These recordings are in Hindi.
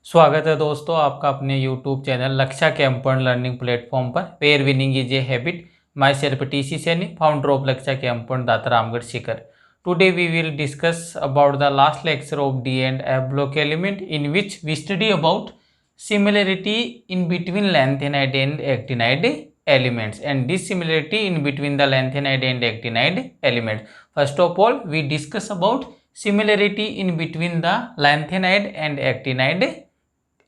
स्वागत है दोस्तों आपका अपने YouTube channel Lakshya campaign learning platform पर where winning is a habit. Myself TC Saini, founder of Lakshya campaign Data Ramgarh Sikar. Today we will discuss about the last lecture of D and F block element in which we study about similarity in between lanthanide and actinide elements and dissimilarity in between the lanthanide and actinide elements. First of all, we discuss about similarity in between the lanthanide and actinide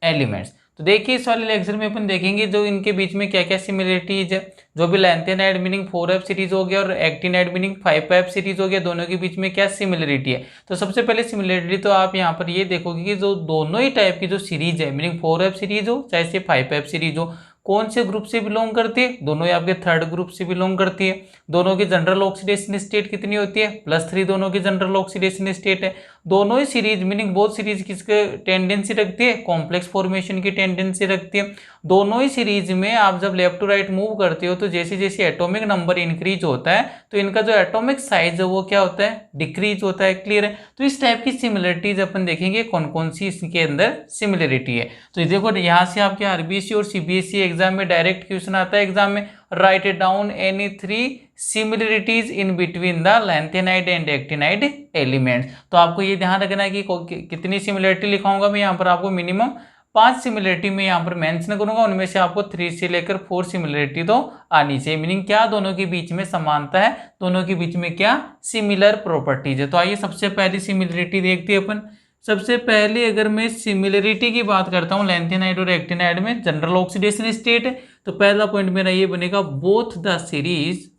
elements. तो देखिए इस वाले लेक्चर में अपन देखेंगे जो इनके बीच में क्या क्या सिमिलरिटीज है। जो भी लैंथेनाइड मीनिंग 4F सीरीज हो गया और एक्टिनाइड मीनिंग 5F सीरीज हो गया, दोनों के बीच में क्या सिमिलरिटी है। तो सबसे पहले सिमिलरिटी तो आप यहाँ पर ये देखोगे कि जो दोनों ही टाइप की जो सीरीज है मीनिंग 4F सीरीज हो चाहे से 5F सीरीज हो, कौन से ग्रुप से बिलोंग करती है? दोनों ही आपके थर्ड ग्रुप से बिलोंग करती है। दोनों की जनरल ऑक्सीडेशन स्टेट कितनी होती है? +3 दोनों की जनरल ऑक्सीडेशन स्टेट है। दोनों ही सीरीज मीनिंग बोथ सीरीज किसके टेंडेंसी रखती है? कॉम्प्लेक्स फॉर्मेशन की टेंडेंसी रखती है। दोनों ही सीरीज में आप जब लेफ्ट टू राइट मूव करते हो तो जैसे जैसे एटॉमिक नंबर इंक्रीज होता है तो इनका जो एटॉमिक साइज है वो क्या होता है? डिक्रीज होता है। क्लियर है? तो इस टाइप की सिमिलरिटीज अपन देखेंगे कौन कौन सी इसके अंदर सिमिलरिटी है। तो देखो यहाँ से आपके आरबीएससी और सीबीएसई एग्जाम में डायरेक्ट क्वेश्चन आता है एग्जाम में, right it down any 3 similarities in between the lanthanide and actinide elements. तो आपको ये ध्यान रखना है कि कितनी सिमिलरिटी लिखाऊंगा मैं यहाँ पर, आपको मिनिमम 5 सिमिलरिटी में यहाँ पर मेंशन करूंगा, उनमें से आपको 3 से लेकर 4 सिमिलरिटी तो आनी चाहिए। मीनिंग क्या? दोनों के बीच में समानता है, दोनों के बीच में क्या सिमिलर प्रॉपर्टीज है। तो आइए सबसे पहली सिमिलरिटी देखते हैं अपन। सबसे पहले अगर मैं सिमिलरिटी की बात करता हूँ लैंथेनाइड और एक्टिनाइड में, जनरल ऑक्सीडेशन स्टेट है, तो पहला पॉइंट मेरा ये बनेगा बोथ द सीरीज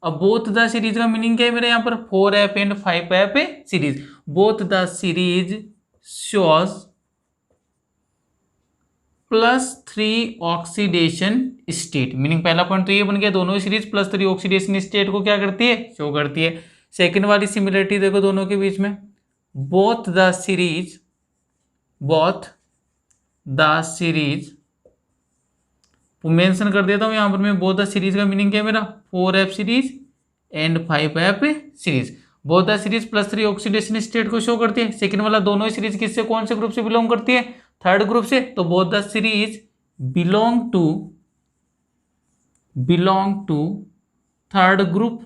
अब बोथ द सीरीज का मीनिंग क्या है मेरे यहाँ पर? 4F and 5F series. Both the series shows +3 oxidation state. Meaning पहला पॉइंट तो ये बन गया, दोनों ही सीरीज +3 ऑक्सीडेशन स्टेट को क्या करती है? शो करती है। सेकेंड वाली सिमिलरिटी देखो दोनों के बीच में, बोथ द सीरीज मेंशन कर देता हूं यहां पर मैं, बोथ द सीरीज का मीनिंग क्या है मेरा? 4F series and 5F series. Both the series +3 oxidation state को शो करती है। सेकंड वाला दोनों ही सीरीज किससे, कौन से ग्रुप से बिलोंग करती है? थर्ड ग्रुप से। तो both the series belong to third group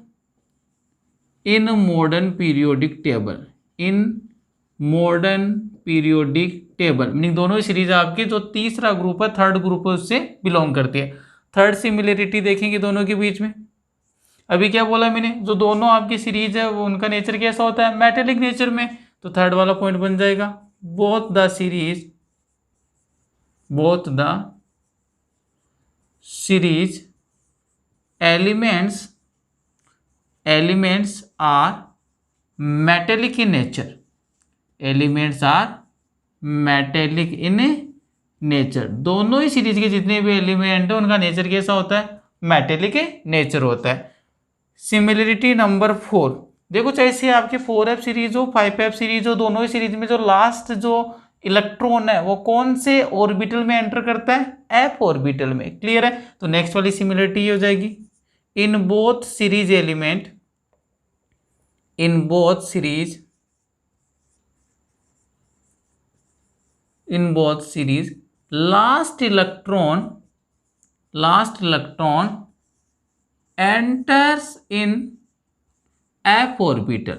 in modern periodic table. Meaning दोनों सीरीज आपकी जो तीसरा ग्रुप है थर्ड ग्रुप है उससे बिलोंग करती है। थर्ड सिमिलरिटी देखेंगे दोनों के बीच में। अभी क्या बोला मैंने? जो दोनों आपकी सीरीज है वो उनका नेचर कैसा होता है? मेटेलिक नेचर में। तो थर्ड वाला पॉइंट बन जाएगा both the series elements are metallic in nature. दोनों ही सीरीज के जितने भी एलिमेंट है उनका नेचर कैसा होता है? मेटेलिक नेचर होता है। सिमिलरिटी नंबर 4 देखो, चाहे से आपके 4F सीरीज हो 5F सीरीज हो, दोनों ही सीरीज में जो लास्ट जो इलेक्ट्रॉन है वो कौन से ऑर्बिटल में एंटर करता है? F ऑर्बिटल में। क्लियर है? तो नेक्स्ट वाली सिमिलरिटी ये हो जाएगी, in both series last electron enters in F orbital.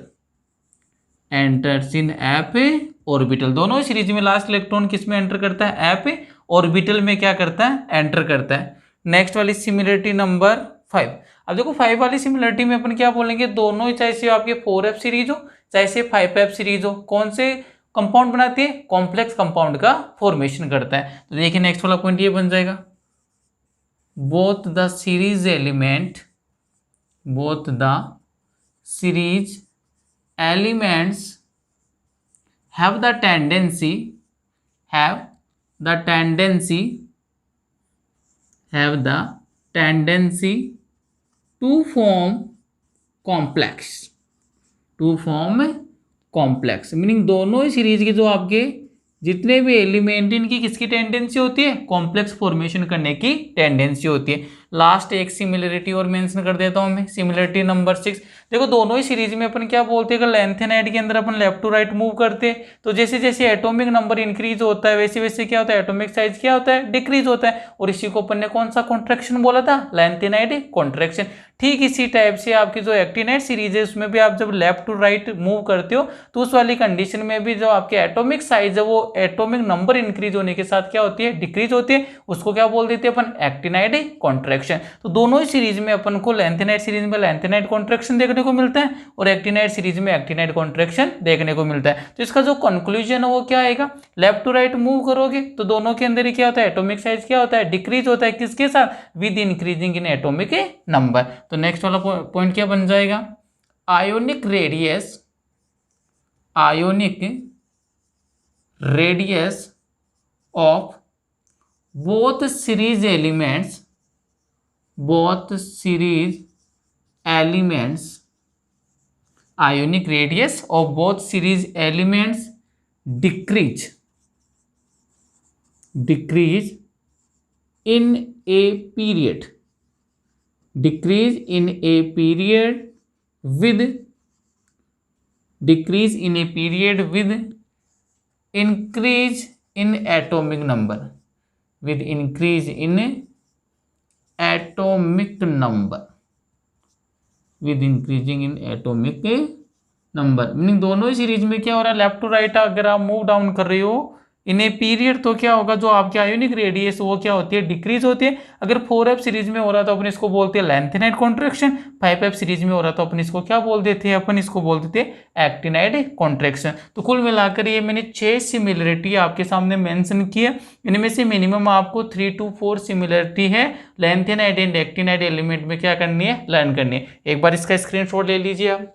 दोनों सीरीज में लास्ट इलेक्ट्रॉन किस में एंटर करता है? F ऑर्बिटल में क्या करता है? एंटर करता है। नेक्स्ट वाली सिमिलरिटी नंबर 5। अब देखो 5 वाली सिमिलरिटी में अपन क्या बोलेंगे? दोनों ही चाहे से आपके 4F सीरीज हो चाहे से 5F सीरीज हो, कौन से कंपाउंड बनाती है? कॉम्प्लेक्स कंपाउंड का फॉर्मेशन करता है। तो देखिए नेक्स्ट वाला पॉइंट ये बन जाएगा, both the series elements have the tendency to form complex। Meaning दोनों ही सीरीज के जो आपके जितने भी एलिमेंट इनकी किसकी टेंडेंसी होती है? कॉम्प्लेक्स फॉर्मेशन करने की टेंडेंसी होती है। लास्ट एक सिमिलरिटी और मेंशन कर देता हूं मैं, सिमिलरिटी नंबर 6। देखो दोनों ही सीरीज में अपन क्या बोलते हैं, अगर लैंथेनाइड के अंदर अपन लेफ्ट टू राइट मूव करते हैं तो जैसे जैसे एटॉमिक नंबर इंक्रीज होता है वैसे वैसे क्या होता है, एटॉमिक साइज क्या होता है, डिक्रीज होता है। और इसी को अपन ने कौन सा कॉन्ट्रैक्शन बोला था, लैंथेनाइड कॉन्ट्रैक्शन। ठीक इसी टाइप से आपकी जो एक्टिनाइड सीरीज है उसमें भी आप जब लेफ्ट टू राइट मूव करते हो तो उस वाली कंडीशन में भी जो आपके एटॉमिक साइज है वो एटॉमिक नंबर इंक्रीज होने के साथ क्या होती है, डिक्रीज होती है। उसको क्या बोल देते हैं अपन, एक्टिनाइड कॉन्ट्रैक्शन। तो दोनों ही सीरीज में अपन को लैंथेनाइड सीरीज में लैंथेनाइड कॉन्ट्रैक्शन देखने को मिलता है और एक्टिनाइड सीरीज में एक्टिनाइड कॉन्ट्रैक्शन देखने को मिलता है। तो इसका जो कंक्लूजन है वो क्या आएगा, लेफ्ट टू राइट मूव करोगे तो दोनों के अंदर ही क्या होता है, एटॉमिक साइज क्या होता है, डिक्रीज होता है। किसके साथ, with increasing in atomic number. तो नेक्स्ट वाला पॉइंट क्या बन जाएगा, ionic radius, ionic radius of both series elements, both series elements, ionic radius of both series elements decrease in a period, decrease in a period with, decrease in a period with increase in atomic number, with increase in atomic number, with increasing in atomic number। Meaning दोनों ही सीरीज में क्या हो रहा है, लेफ्ट टू राइट अगर आप मूव डाउन कर रहे हो इन ए पीरियड तो क्या होगा, जो आपके आयोनिक रेडियस वो क्या होती है, डिक्रीज होती है। अगर 4f सीरीज में हो रहा तो अपन इसको बोलते हैं लैंथेनाइड कॉन्ट्रैक्शन, 5f सीरीज में हो रहा तो अपन इसको क्या बोल देते हैं, अपन इसको बोल देते हैं एक्टिनाइड कॉन्ट्रैक्शन। तो कुल मिलाकर ये मैंने 6 सिमिलरिटी आपके सामने मेंशन की है। इनमें से मिनिमम आपको 3 to 4 सिमिलरिटी है लैंथेनाइड एंड एक्टिनाइड एलिमेंट में क्या करनी है, लर्न करनी है। एक बार इसका स्क्रीनशॉट ले लीजिए आप।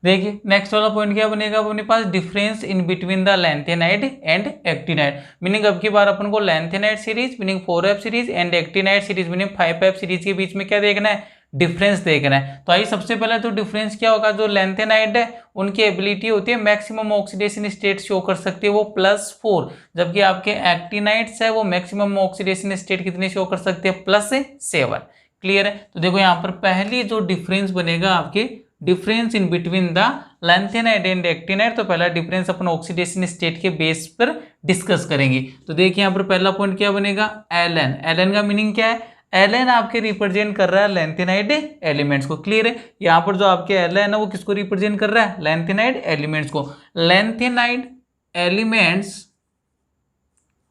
देखिए नेक्स्ट वाला पॉइंट क्या बनेगा अपने पास, difference in between the lanthanide and actinide. Meaning अब की बार अपन को lanthanide series meaning 4f series and actinide series meaning 5f series के बीच में क्या देखना है, डिफरेंस देखना है। तो आइए सबसे पहले तो डिफरेंस क्या होगा, जो लैंथेनाइड है उनकी एबिलिटी होती है मैक्सिमम ऑक्सीडेशन स्टेट शो कर सकती है वो +4, जबकि आपके एक्टिनाइड्स है वो मैक्सिमम ऑक्सीडेशन स्टेट कितनी शो कर सकते हैं, +7। क्लियर है। तो देखो यहाँ पर पहली जो डिफरेंस बनेगा आपके, difference in between the lanthanide and actinide. तो पहला डिफरेंस अपन ऑक्सीडेशन स्टेट के बेस पर डिस्कस करेंगे। तो देखिए यहाँ पर पहला पॉइंट क्या बनेगा, एलन। एलन का मीनिंग क्या है, एलन आपके रिप्रेजेंट कर रहा है लैंथेनाइड एलिमेंट्स को। क्लियर है। यहाँ पर जो आपके एलन है वो किसको रिप्रेजेंट कर रहा है, लैंथेनाइड एलिमेंट्स को। Lanthanide elements,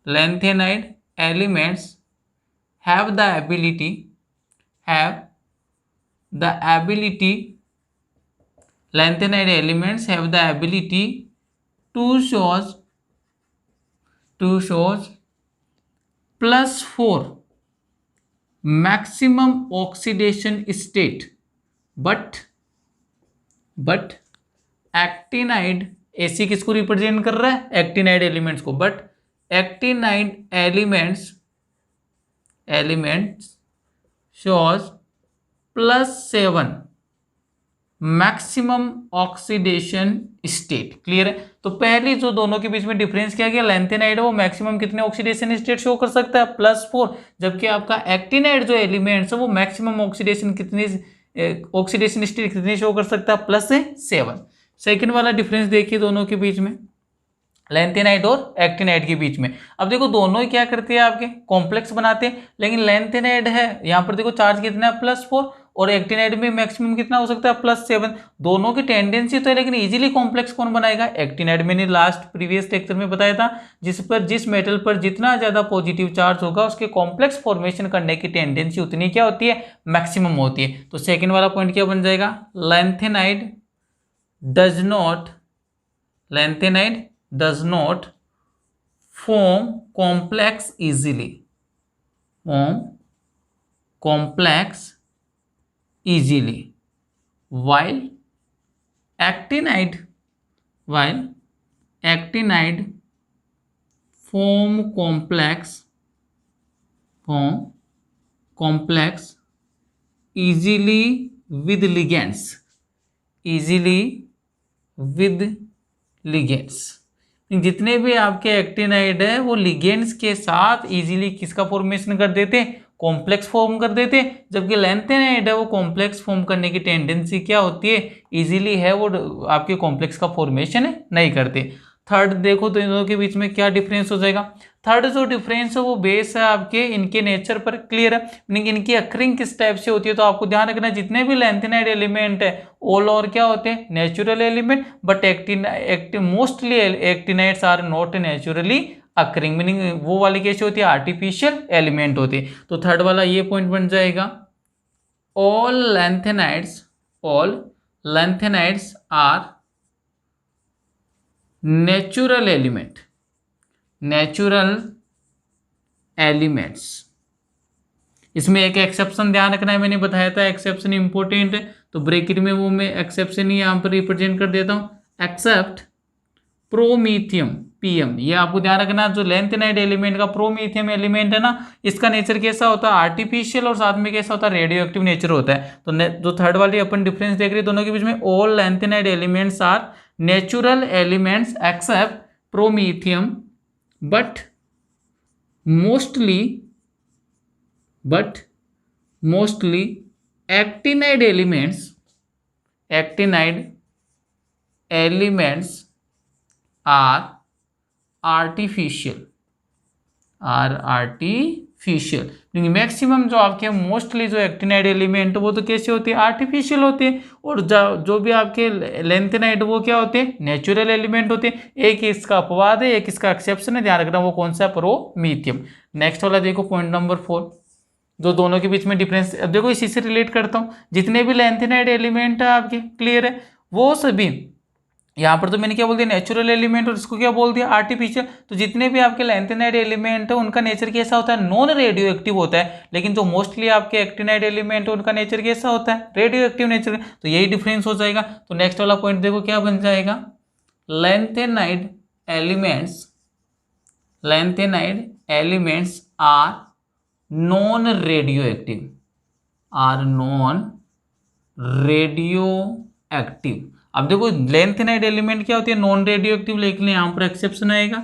lanthanide elements have the ability, have the ability, lanthanide elements have the ability to shows +4 maximum oxidation state, but actinide, AC किसको रिप्रेजेंट कर रहा है, एक्टिनाइड एलिमेंट्स को। But actinide elements shows +7 maximum oxidation state. Clear है। तो पहली जो दोनों के बीच में डिफरेंस क्या गया, लैंथेनाइड है वो मैक्सिमम कितने ऑक्सीडेशन स्टेट शो कर सकता है, +4, जबकि आपका एक्टिनाइड जो एलिमेंट्स है वो मैक्सिमम ऑक्सीडेशन कितनी, ऑक्सीडेशन स्टेट कितनी शो कर सकता है, +7। सेकेंड वाला डिफरेंस देखिए दोनों के बीच में, लैंथेनाइड और एक्टिनाइड के बीच में। अब देखो दोनों ही क्या करते हैं, आपके कॉम्प्लेक्स बनाते हैं, लेकिन लैंथेनाइड है यहाँ पर देखो चार्ज कितना है, +4, और एक्टिनाइड में मैक्सिमम कितना हो सकता है, +7। दोनों की टेंडेंसी तो है, लेकिन इजीली कॉम्प्लेक्स कौन बनाएगा, एक्टिनाइड। मैंने लास्ट प्रीवियस लेक्चर में बताया था, जिस मेटल पर जितना ज्यादा पॉजिटिव चार्ज होगा उसके कॉम्प्लेक्स फॉर्मेशन करने की टेंडेंसी उतनी क्या होती है, मैक्सिमम होती है। तो सेकेंड वाला पॉइंट क्या बन जाएगा, lanthanide does not form complex easily, while actinide form complex easily with ligands। जितने भी आपके एक्टिनाइड है वो लिगेंड्स के साथ इजीली किसका फॉर्मेशन कर देते हैं, कॉम्प्लेक्स फॉर्म कर देते, जबकि लैंथेनाइड है वो कॉम्प्लेक्स फॉर्म करने की टेंडेंसी क्या होती है, इजीली है, वो आपके कॉम्प्लेक्स का फॉर्मेशन नहीं करते। थर्ड देखो तो इन दोनों के बीच में क्या डिफरेंस हो जाएगा। थर्ड जो डिफरेंस है वो बेस है आपके इनके नेचर पर, क्लियर है, मीनिंग इनकी अक्रिंग किस टाइप से होती है। तो आपको ध्यान रखना जितने भी लैंथेनाइड एलिमेंट है ऑल और क्या होते हैं, natural element, but mostly actinides are not naturally occurring, meaning वो वाली कैसे होती है, आर्टिफिशियल एलिमेंट होती है। तो थर्ड वाला ये पॉइंट बन जाएगा, all lanthanides are natural elements. इसमें एक एक्सेप्शन ध्यान रखना है, मैंने बताया था एक्सेप्शन इंपॉर्टेंट है, तो ब्रैकेट में वो मैं एक्सेप्शन ही यहां पर रिप्रेजेंट कर देता हूं, एक्सेप्ट प्रोमीथियम पीएम। ये आपको ध्यान रखना, जो लैंथेनाइड एलिमेंट का प्रोमीथियम एलिमेंट है ना, इसका नेचर कैसा होता है, आर्टिफिशियल, और साथ में कैसा होता है, रेडियो एक्टिव नेचर होता है। तो जो थर्ड वाली अपन डिफरेंस देख रहे हैं दोनों के बीच में, all lanthanide elements are natural elements except promethium, but mostly actinide elements are artificial. Maximum जो आपके मोस्टली जो एक्टिनाइड एलिमेंट वो तो कैसे होते हैं, आर्टिफिशियल होते हैं, और जो भी आपके लैंथेनाइड वो क्या होते हैं, नेचुरल एलिमेंट होते हैं। एक इसका अपवाद है, एक इसका एक्सेप्शन है, ध्यान रखना वो कौन सा है, प्रोमीथियम। नेक्स्ट वाला देखो पॉइंट नंबर 4, जो दोनों के बीच में डिफरेंस। अब देखो इसी से रिलेट करता हूँ, जितने भी लैंथेनाइड एलिमेंट है आपके, क्लियर है, वो सभी यहाँ पर तो मैंने क्या बोल दिया, नेचुरल एलिमेंट, और इसको क्या बोल दिया, आर्टिफिशियल। तो जितने भी आपके लैंथेनाइड एलिमेंट है उनका नेचर कैसा होता है, नॉन रेडियो एक्टिव होता है, लेकिन जो मोस्टली आपके एक्टिनाइड एलिमेंट है उनका नेचर कैसा होता है, रेडियो एक्टिव नेचर। तो यही डिफरेंस हो जाएगा। तो नेक्स्ट वाला पॉइंट देखो क्या बन जाएगा, lanthanide elements are non radioactive. अब देखो लैंथेनाइड एलिमेंट क्या होती है, नॉन रेडियो एक्टिव, लेकिन यहाँ पर एक्सेप्शन आएगा,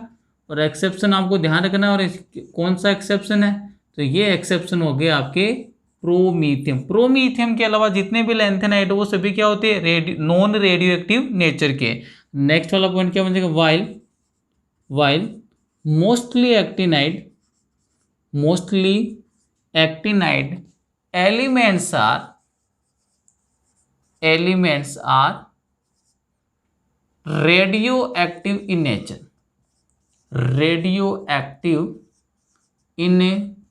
और एक्सेप्शन आपको ध्यान रखना है। और कौन सा एक्सेप्शन है, तो ये एक्सेप्शन हो गए आपके प्रोमीथियम के अलावा जितने भी लैंथेनाइड वो सभी क्या होते हैं, नॉन रेडियो एक्टिव नेचर के। नेक्स्ट वाला पॉइंट क्या बन जाएगा, while mostly actinide elements are radioactive in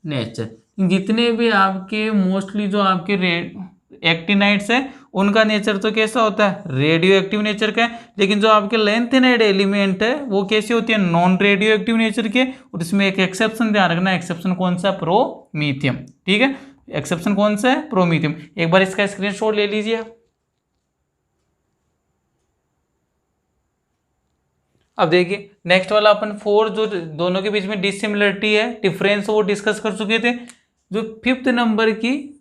nature. जितने भी आपके मोस्टली जो आपके एक्टिनाइड्स है उनका नेचर तो कैसा होता है, रेडियो एक्टिव नेचर का है, लेकिन जो आपके लैंथेनाइड एलिमेंट है वो कैसे होती है, नॉन रेडियो एक्टिव नेचर के। और इसमें एक एक्सेप्शन ध्यान रखना, एक्सेप्शन कौन सा, प्रोमीथियम, ठीक है, एक्सेप्शन कौन सा है, प्रोमीथियम। एक बार इसका स्क्रीनशॉट ले लीजिए। अब देखिए नेक्स्ट वाला अपन 4 जो दोनों के बीच में डिसिमिलरिटी है, डिफरेंस, वो डिस्कस कर चुके थे। जो 5th नंबर की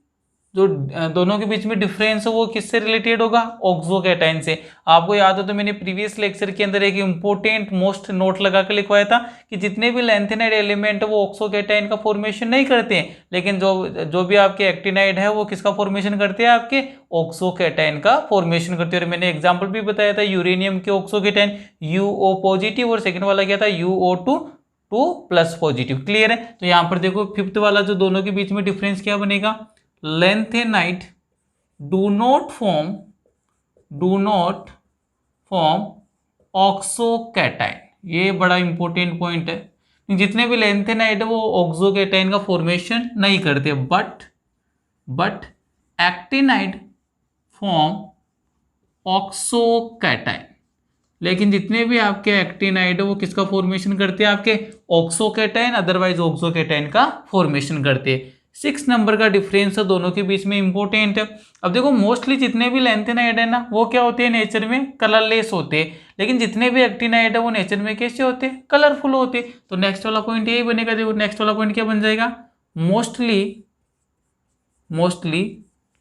जो दोनों के बीच में डिफरेंस है वो किससे रिलेटेड होगा, ऑक्सोकैटायन से। आपको याद हो तो मैंने प्रीवियस लेक्चर के अंदर एक इंपॉर्टेंट मोस्ट नोट लगा कर लिखवाया था कि जितने भी लैंथेनाइड एलिमेंट है वो ऑक्सोकैटायन का फॉर्मेशन नहीं करते हैं, लेकिन जो भी आपके एक्टिनाइड है वो किसका फॉर्मेशन करते हैं, आपके ऑक्सोकैटायन का फॉर्मेशन करते हैं। और मैंने एग्जाम्पल भी बताया था यूरेनियम के ऑक्सोकैटायन UO पॉजिटिव, और सेकेंड वाला क्या था UO2 2+ पॉजिटिव, क्लियर है। तो यहाँ पर देखो 5th वाला जो दोनों के बीच में डिफरेंस क्या बनेगा, लैंथेनाइड डू नॉट फॉर्म ऑक्सोकैटायन। ये बड़ा इंपॉर्टेंट पॉइंट है, जितने भी लैंथेनाइड है वो ऑक्सोकैटायन का फॉर्मेशन नहीं करते, बट एक्टिनाइड फॉर्म ऑक्सोकैटायन। लेकिन जितने भी आपके एक्टिनाइड है वो किसका फॉर्मेशन करते हैं, आपके ऑक्सोकैटायन, अदरवाइज ऑक्सोकैटायन का फॉर्मेशन करते हैं। 6 नंबर का डिफरेंस है दोनों के बीच में, इंपॉर्टेंट है। अब देखो मोस्टली जितने भी लैंथेनाइड है ना वो क्या होते हैं, नेचर में कलरलेस होते हैं, लेकिन जितने भी एक्टिनाइड है वो नेचर में कैसे होते हैं, कलरफुल होते हैं। तो नेक्स्ट वाला पॉइंट यही बनेगा। देखो नेक्स्ट वाला पॉइंट क्या बन जाएगा, mostly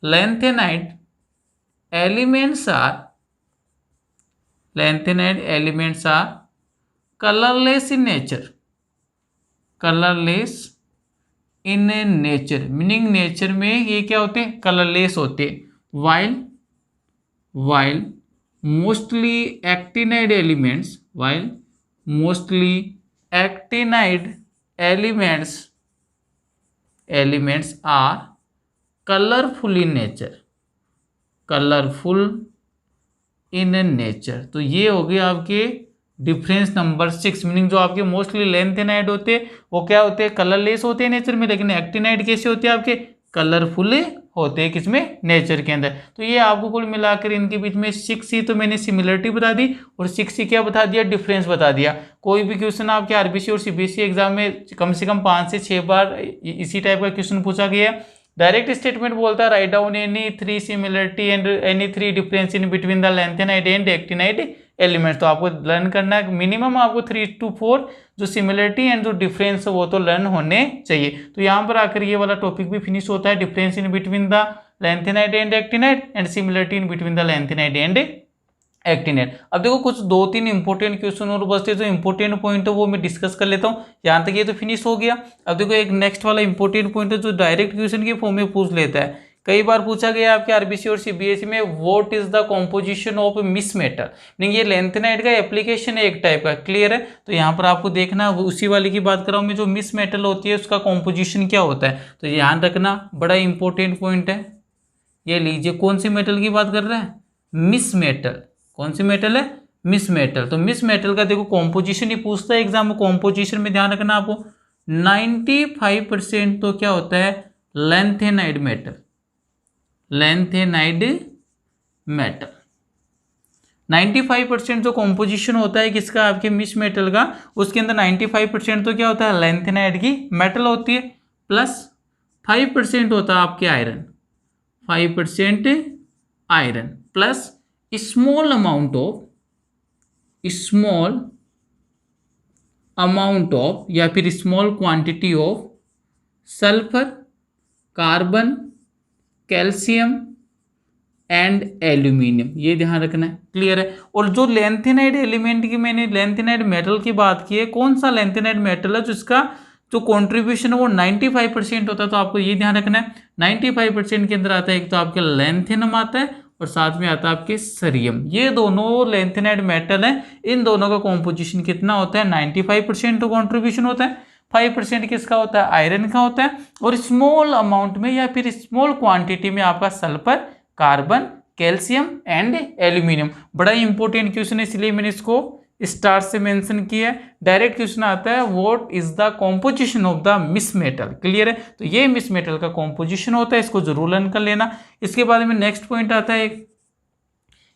lanthanide elements are colourless in nature, meaning nature में ये क्या होते हैं, कलरलेस होते, while mostly actinide elements, while mostly actinide elements are colourful in nature, colourful in nature. तो ये हो गए आपके डिफरेंस नंबर 6, मीनिंग जो आपके मोस्टली लेंथेनाइड होते हैं वो क्या होते हैं, कलरलेस होते हैं नेचर में, लेकिन एक्टिनाइड कैसे होते हैं आपके, कलरफुल होते हैं किसमें, नेचर के अंदर। तो ये आपको कुल मिलाकर इनके बीच में 6 ही तो मैंने सिमिलरिटी बता दी और 6 ही क्या बता दिया, डिफरेंस बता दिया। कोई भी क्वेश्चन आपके आरबीसी और सीबीएसई एग्जाम में कम से कम 5 से 6 बार इसी टाइप का क्वेश्चन पूछा गया है। डायरेक्ट स्टेटमेंट बोलता है write down any 3 similarity and any 3 difference in between the lanthanide and actinide elements. तो आपको लर्न करना है मिनिमम आपको 3 to 4 जो सिमिलरिटी एंड जो डिफरेंस वो तो लर्न होने चाहिए। तो यहाँ पर आकर ये वाला टॉपिक भी फिनिश होता है, difference in between the lanthanide and actinide and similarity in between the lanthanide and actinide. अब देखो कुछ 2-3 इंपॉर्टेंट क्वेश्चन और बचते, जो इंपॉर्टेंट पॉइंट है वो मैं डिस्कस कर लेता हूँ। यहाँ तक ये तो फिनिश हो गया। अब देखो एक नेक्स्ट वाला इंपॉर्टेंट पॉइंट है जो डायरेक्ट क्वेश्चन के फॉर्म में पूछ लेता है। कई बार पूछा गया आपके आरबीसी और सीबीएसई में, what is the composition of misch metal. नहीं, ये लेंथेनाइड का एप्लीकेशन है एक टाइप का, क्लियर है। तो यहाँ पर आपको देखना उसी वाले की बात कर रहा हूँ मैं, जो मिस मेटल होती है उसका कॉम्पोजिशन क्या होता है। तो ध्यान रखना, बड़ा इंपॉर्टेंट पॉइंट है। ये लीजिए, कौन सी मेटल की बात कर रहे हैं, मिस मेटल। कौन सी मेटल है, मिस मेटल। तो मिस मेटल का देखो कॉम्पोजिशन ही पूछता है एग्जाम में। कॉम्पोजिशन में ध्यान रखना आपको 95% तो क्या होता है, लेंथेनाइड मेटल, लेंथेनाइड मेटल। 95% जो कॉम्पोजिशन होता है किसका, आपके मिस मेटल का, उसके अंदर 95% तो क्या होता है, लेंथेनाइड की मेटल होती है, प्लस 5% होता है आपके iron, 5% iron, plus small amount of या फिर small quantity of sulphur, carbon, calcium and aluminium. ये ध्यान रखना है, क्लियर है। और जो लेंथेनाइड एलिमेंट की मैंने लेंथेनाइड मेटल की बात की है, कौन सा लेंथेनाइड मेटल है जिसका जो कॉन्ट्रीब्यूशन है वो 95% होता है। तो आपको ये ध्यान रखना है 95% के अंदर आता है एक तो आपके लेंथेनम आता है और साथ में आता है आपके सरियम। ये दोनों लेंथेनाइड मेटल हैं, इन दोनों का कॉम्पोजिशन कितना होता है, 95% कॉन्ट्रीब्यूशन होता है, 5% किसका होता है, आयरन का होता है, और स्मॉल अमाउंट में या फिर स्मॉल क्वांटिटी में आपका sulphur, carbon, calcium and aluminium. बड़ा इंपॉर्टेंट क्वेश्चन है, इसलिए मैंने इसको स्टार से मेंशन किया है। डायरेक्ट क्वेश्चन आता है what is the composition of the misch metal, clear है। तो ये मिस मेटल का कॉम्पोजिशन होता है, इसको जरूर लर्न कर लेना। इसके बाद में नेक्स्ट पॉइंट आता है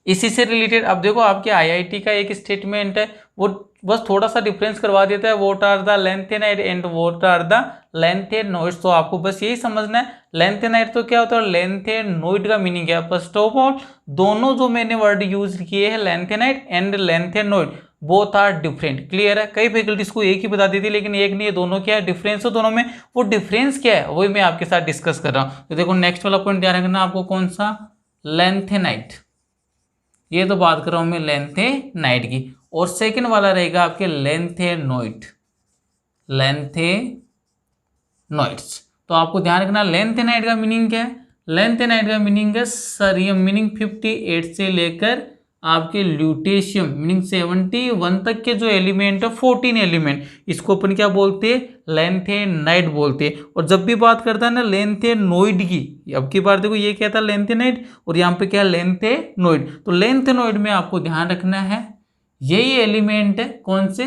इसी से रिलेटेड। अब देखो आपके आईआईटी का एक स्टेटमेंट है, वो बस थोड़ा सा डिफरेंस करवा देता है, what are the lanthanide and what are the lanthanoids. तो आपको बस यही समझना है, लेंथेनाइड तो क्या होता है, लेंथेनोइड का मीनिंग क्या है। फर्स्ट ऑफ ऑल दोनों जो मैंने वर्ड यूज किए हैं, lanthanide and lanthanoid, both are different, clear है। कई फैकल्टीज को एक ही बता देती है, लेकिन एक नहीं है, दोनों क्या है, डिफरेंस है दोनों में। वो डिफरेंस क्या है वही मैं आपके साथ डिस्कस कर रहा हूँ। तो देखो नेक्स्ट वाला पॉइंट ध्यान रखना आपको, कौन सा, लेंथेनाइड। ये तो बात कर रहा हूं मैं लेंथेनाइड की। और सेकंड वाला रहेगा आपके लेंथेनोइड, लेंथेनोइड्स। तो आपको ध्यान रखना लेंथेनाइड का मीनिंग क्या है, लेंथेनाइड का मीनिंग है सरियम, मीनिंग 58 से लेकर आपके ल्यूटेशियम मीनिंग 71 तक के जो एलिमेंट है, 14 एलिमेंट, इसको अपन क्या बोलते हैं, लेंथेनाइड बोलते हैं। और जब भी बात करता है ना लेंथेनोइड की, अब की बार देखो ये क्या था, लेंथेनाइड, और यहाँ पे क्या है, लेंथेनोइड। तो लेंथेनोइड में आपको ध्यान रखना है यही एलिमेंट है, कौन से,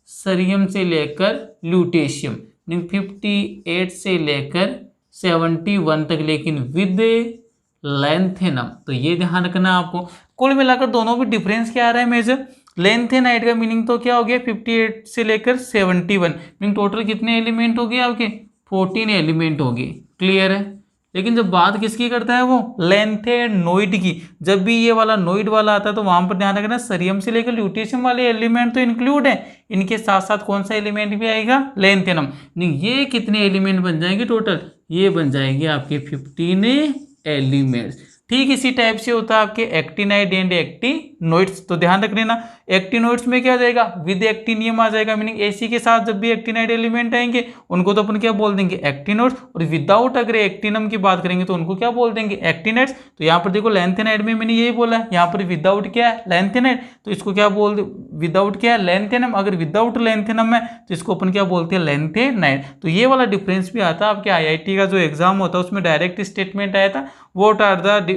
सरियम से लेकर ल्यूटेशियम, मीनिंग 58 से लेकर 71 तक, लेकिन विद लेंथेनम। तो ये ध्यान रखना आपको। कुल मिलाकर दोनों में डिफरेंस क्या आ रहा है मेजर, लेंथेनाइड का मीनिंग तो क्या हो गया, 58 से लेकर 71, मीनिंग टोटल कितने एलिमेंट हो गए आपके, 14 एलिमेंट हो गए, क्लियर है। लेकिन जब बात किसकी करता है वो, लेंथेनोइड की, जब भी ये वाला नोइड वाला आता है तो वहां पर ध्यान रखना सरियम से लेकर ल्यूटेशियम वाले एलिमेंट तो इंक्लूड है, इनके साथ साथ कौन सा एलिमेंट भी आएगा, लेंथेनम। ये कितने एलिमेंट बन जाएंगे टोटल, ये बन जाएंगे आपके 15 एलिमेंट्स। ठीक इसी टाइप से होता है आपके एक्टिनाइड एंड एक्टिनोइड्स। तो ध्यान रख लेना, एक्टिनोइड्स में क्या आ जाएगा, विद एक्टिनियम आ जाएगा, मीनिंग एसी के साथ जब भी एक्टिनाइड एलिमेंट आएंगे उनको तो अपन क्या बोल देंगे, एक्टिनोइड्स। और विदाउट अगर एक्टिनम की बात करेंगे तो उनको क्या बोल देंगे, एक्टिनाइड्स। तो यहाँ पर देखो लैंथेनाइड में मैंने यही बोला है, यहाँ पर विदाउट क्या है, लैंथेनाइड, तो इसको क्या बोल, विदाउट क्या है, लैंथेनम। अगर विदाउट लैंथेनम है तो इसको अपन क्या बोलते हैं, लैंथेनाइड। तो ये वाला डिफरेंस भी आता है आपके आईआईटी का जो एग्जाम होता है उसमें डायरेक्ट स्टेटमेंट आया था, what are the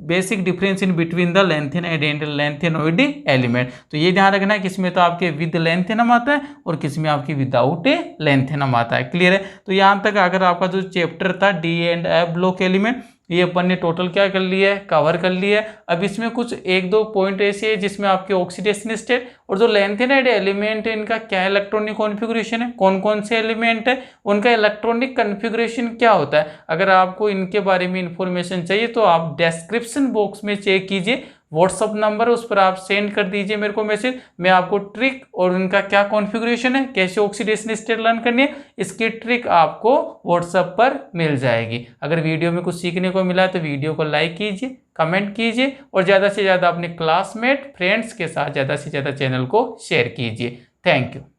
basic difference in between the lanthanide and lanthanoid element. तो ये ध्यान रखना है, किसमें तो आपके विद लैंथेनम आता है और किसमें आपके विदाउट लैंथेनम आता है। क्लियर है। तो यहाँ तक अगर आपका जो चैप्टर था D and F block element, ये अपन ने टोटल क्या कर लिया है, कवर कर लिया है। अब इसमें कुछ एक दो पॉइंट ऐसे है जिसमें आपके ऑक्सीडेशन स्टेट और जो लैंथेनाइड एलिमेंट है इनका क्या इलेक्ट्रॉनिक कॉन्फ़िगरेशन है, कौन कौन से एलिमेंट है, उनका इलेक्ट्रॉनिक कॉन्फ़िगरेशन क्या होता है। अगर आपको इनके बारे में इंफॉर्मेशन चाहिए तो आप डिस्क्रिप्शन बॉक्स में चेक कीजिए, व्हाट्सअप नंबर उस पर आप सेंड कर दीजिए मेरे को मैसेज, मैं आपको ट्रिक और उनका क्या कॉन्फ़िगरेशन है, कैसे ऑक्सीडेशन स्टेट लर्न करनी है, इसकी ट्रिक आपको व्हाट्सअप पर मिल जाएगी। अगर वीडियो में कुछ सीखने को मिला तो वीडियो को लाइक कीजिए, कमेंट कीजिए और ज़्यादा से ज़्यादा अपने क्लासमेट फ्रेंड्स के साथ ज़्यादा से ज़्यादा चैनल को शेयर कीजिए। Thank you.